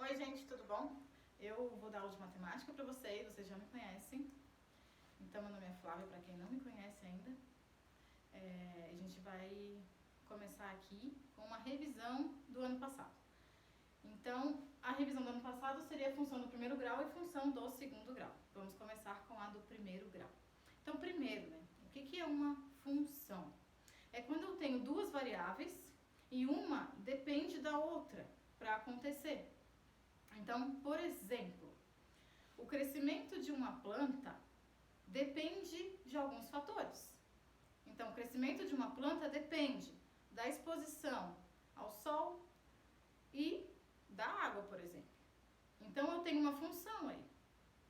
Oi gente, tudo bom? Eu vou dar aula de matemática para vocês já me conhecem. Então meu nome é Flávia, para quem não me conhece ainda. A gente vai começar aqui com uma revisão do ano passado. Então, a revisão do ano passado seria a função do primeiro grau e função do segundo grau. Vamos começar com a do primeiro grau. Então, primeiro, o que é uma função? É quando eu tenho duas variáveis e uma depende da outra para acontecer. Então, por exemplo, o crescimento de uma planta depende de alguns fatores. Então, o crescimento de uma planta depende da exposição ao sol e da água, por exemplo. Então, eu tenho uma função aí.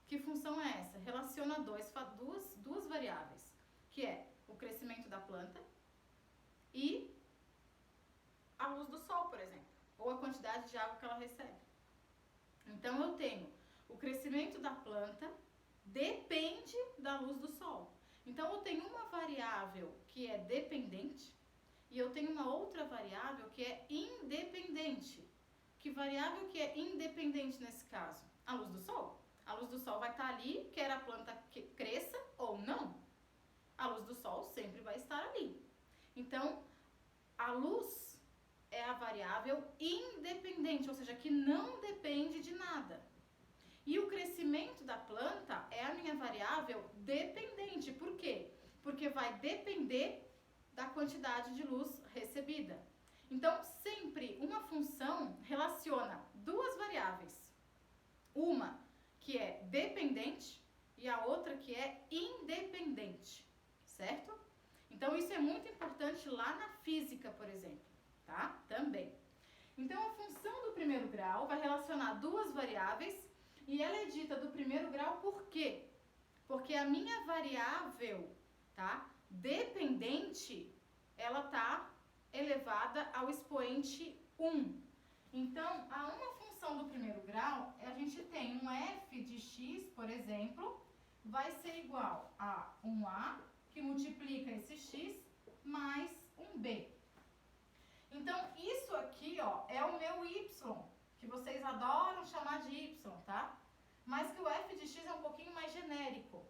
Que função é essa? Relaciona duas variáveis, que é o crescimento da planta e a luz do sol, por exemplo, ou a quantidade de água que ela recebe. Então, eu tenho o crescimento da planta depende da luz do sol. Então, eu tenho uma variável que é dependente e eu tenho uma outra variável que é independente. Que variável que é independente nesse caso? A luz do sol. A luz do sol vai estar ali, quer a planta que cresça ou não. A luz do sol sempre vai estar ali. Então, a luz é a variável independente, ou seja, que não depende de nada. E o crescimento da planta é a minha variável dependente. Por quê? Porque vai depender da quantidade de luz recebida. Então, sempre uma função relaciona duas variáveis. Uma que é dependente e a outra que é independente, certo? Então, isso é muito importante lá na física, por exemplo, tá? Também. Então, a função do primeiro grau vai relacionar duas variáveis e ela é dita do primeiro grau por quê? Porque a minha variável, tá? Dependente, ela tá elevada ao expoente 1. Então, a uma função do primeiro grau, a gente tem um f de x, por exemplo, vai ser igual a um a, que multiplica esse x, mais um b. Então, isso aqui, ó, é o meu y, que vocês adoram chamar de y, tá? Mas que o f de x é um pouquinho mais genérico.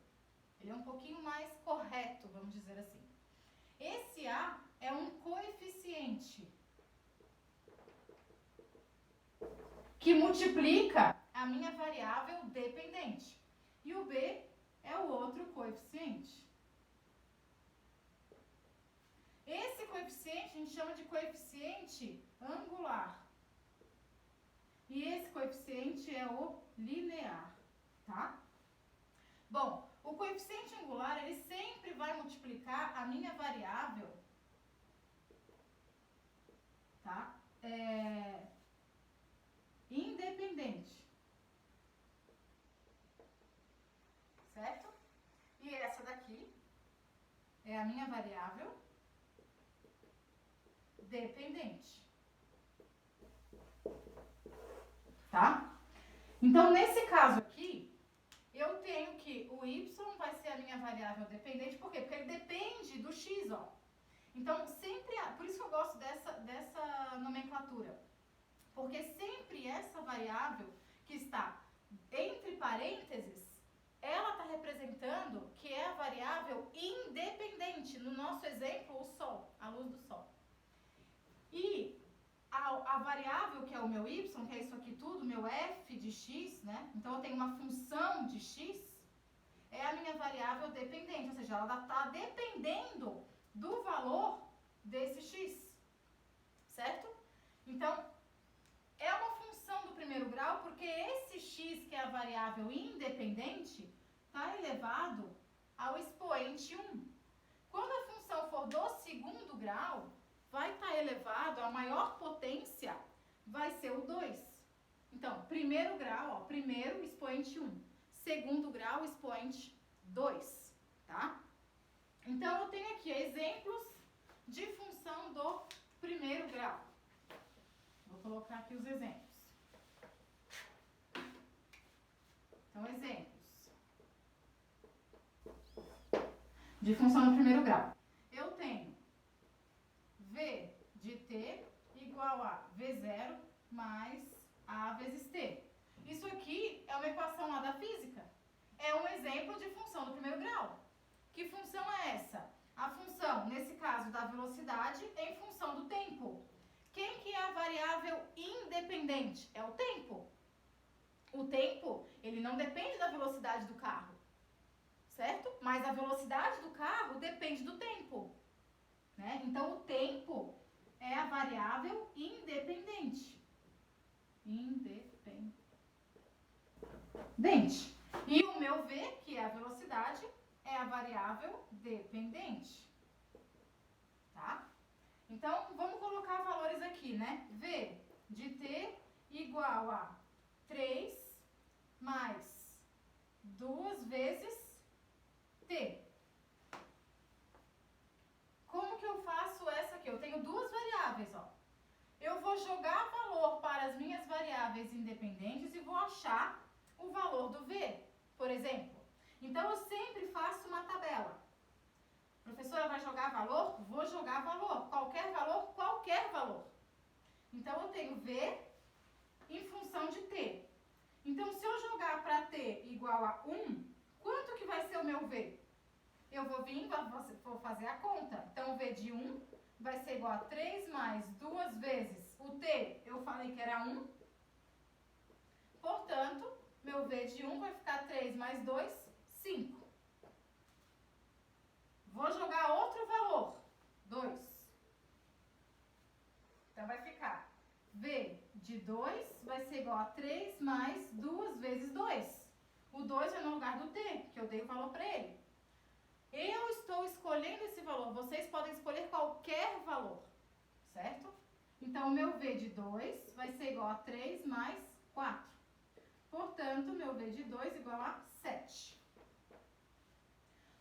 Ele é um pouquinho mais correto, vamos dizer assim. Esse a é um coeficiente que multiplica a minha variável dependente. E o b é o outro coeficiente. Esse coeficiente a gente chama de coeficiente angular. E esse coeficiente é o linear, tá? Bom, o coeficiente angular, ele sempre vai multiplicar a minha variável, tá? Independente. Certo? E essa daqui é a minha variável dependente. Tá? Então, nesse caso aqui, eu tenho que o y vai ser a minha variável dependente. Por quê? Porque ele depende do x, ó. Então, sempre, por isso que eu gosto dessa nomenclatura. Porque sempre essa variável que está entre parênteses, ela está representando que é a variável independente. No nosso exemplo, o sol, a luz do sol. E a variável que é o meu y, que é isso aqui tudo, meu f de x, né? Então, eu tenho uma função de x, é a minha variável dependente. Ou seja, ela está dependendo do valor desse x, certo? Então, é uma função do primeiro grau porque esse x, que é a variável independente, está elevado ao expoente 1. Quando a função for do segundo grau, vai estar elevado, a maior potência vai ser o 2. Então, primeiro grau, ó, primeiro expoente 1. Segundo grau, expoente 2, tá? Então, eu tenho aqui exemplos de função do primeiro grau. Vou colocar aqui os exemplos. Então, exemplos de função do primeiro grau. Eu tenho v de t igual a v0 mais A vezes T. Isso aqui é uma equação lá da física. É um exemplo de função do primeiro grau. Que função é essa? A função, nesse caso, da velocidade em função do tempo. Quem que é a variável independente? É o tempo. O tempo, ele não depende da velocidade do carro, certo? Mas a velocidade do carro depende do tempo, né? Então, o tempo é a variável independente. Independente. E o meu V, que é a velocidade, é a variável dependente. Tá? Então, vamos colocar valores aqui, né? V de T igual a 3 mais 2 vezes T. Como que eu faço essa aqui? Eu tenho duas variáveis, ó. Eu vou jogar valor para as minhas variáveis independentes e vou achar o valor do V, por exemplo. Então, eu sempre faço uma tabela. A professora vai jogar valor? Vou jogar valor. Qualquer valor? Qualquer valor. Então, eu tenho V em função de T. Então, se eu jogar para T igual a 1, quanto que vai ser o meu V? Eu vou vir, vou fazer a conta. Então, o V de 1 vai ser igual a 3 mais 2 vezes o T, eu falei que era 1. Portanto, meu V de 1 vai ficar 3 mais 2, 5. Vou jogar outro valor, 2. Então, vai ficar V de 2 vai ser igual a 3 mais 2 vezes 2. O 2 é no lugar do T, que eu dei o valor para ele. Eu estou escolhendo esse valor. Vocês podem escolher qualquer valor, certo? Então, o meu V de 2 vai ser igual a 3 mais 4. Portanto, meu V de 2 igual a 7.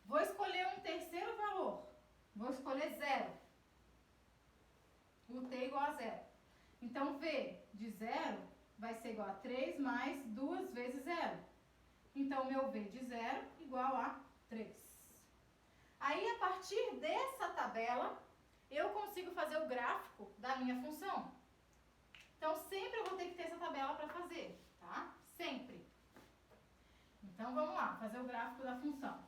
Vou escolher um terceiro valor. Vou escolher 0. O T igual a 0. Então, V de 0 vai ser igual a 3 mais 2 vezes 0. Então, meu V de 0 igual a 3. Aí, a partir dessa tabela, eu consigo fazer o gráfico da minha função. Então, sempre eu vou ter que ter essa tabela para fazer, tá? Sempre. Então, vamos lá, fazer o gráfico da função.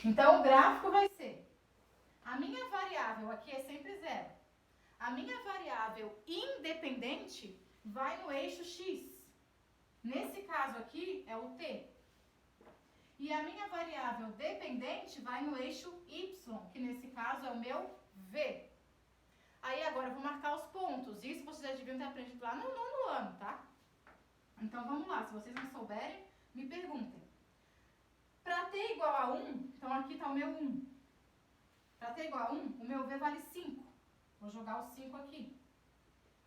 Então, o gráfico vai ser, a minha variável aqui é sempre 0. A minha variável independente vai no eixo X. Nesse caso aqui é o T. E a minha variável dependente vai no eixo Y, que nesse caso é o meu V. Aí agora eu vou marcar os pontos. Isso vocês já deviam ter aprendido lá no 9º ano, tá? Então vamos lá, se vocês não souberem, me perguntem. Para T igual a 1, então aqui está o meu 1. Para T igual a 1, o meu V vale 5. Vou jogar o 5 aqui.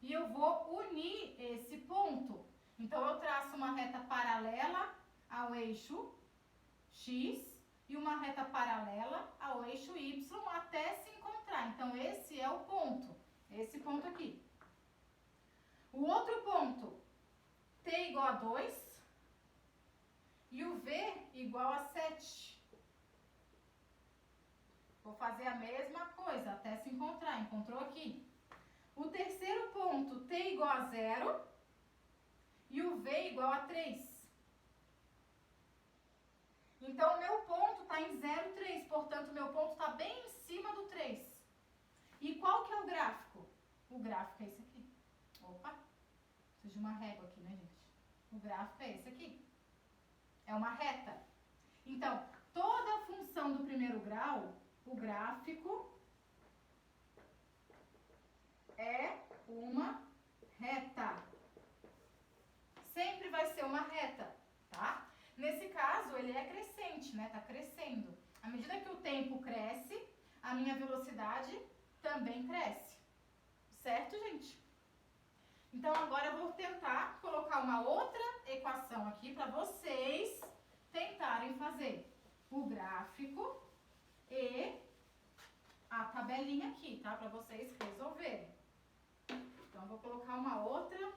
E eu vou unir esse ponto. Então, eu traço uma reta paralela ao eixo X e uma reta paralela ao eixo Y até se encontrar. Então, esse é o ponto. Esse ponto aqui. O outro ponto, T igual a 2 e o V igual a 7. Vou fazer a mesma coisa até se encontrar. Encontrou aqui. O terceiro ponto, T igual a 0 e o V igual a 3. Então, o meu ponto está em 0, 3. Portanto, o meu ponto está bem em cima do 3. E qual que é o gráfico? O gráfico é esse aqui. Opa, preciso de uma régua aqui, né, gente? O gráfico é esse aqui. É uma reta. Então, toda a função do primeiro grau, o gráfico é uma reta. Sempre vai ser uma reta, tá? Nesse caso, ele é crescente, né? Tá crescendo. À medida que o tempo cresce, a minha velocidade também cresce. Certo, gente? Então, agora eu vou tentar colocar uma outra equação aqui para vocês tentarem fazer o gráfico e a tabelinha aqui, tá? Para vocês resolverem. Então, eu vou colocar uma outra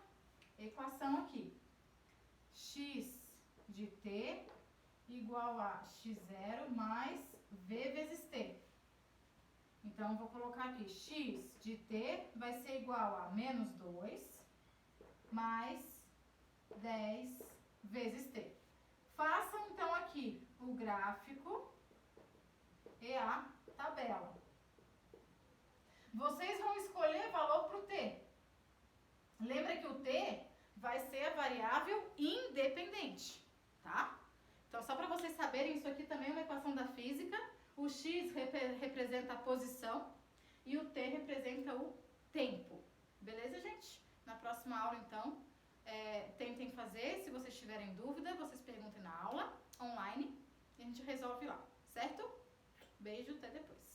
equação aqui. X de T igual a x0 mais V vezes T. Então, vou colocar aqui, x de t vai ser igual a menos 2 mais 10 vezes t. Façam, então, aqui o gráfico e a tabela. Vocês vão escolher valor para o t. Lembra que o t vai ser a variável independente, tá? Então, só para vocês saberem, isso aqui também é uma equação da física. O x representa a posição e o t representa o tempo. Beleza, gente? Na próxima aula, então, tentem fazer. Se vocês tiverem dúvida, vocês perguntem na aula online e a gente resolve lá, certo? Beijo, até depois.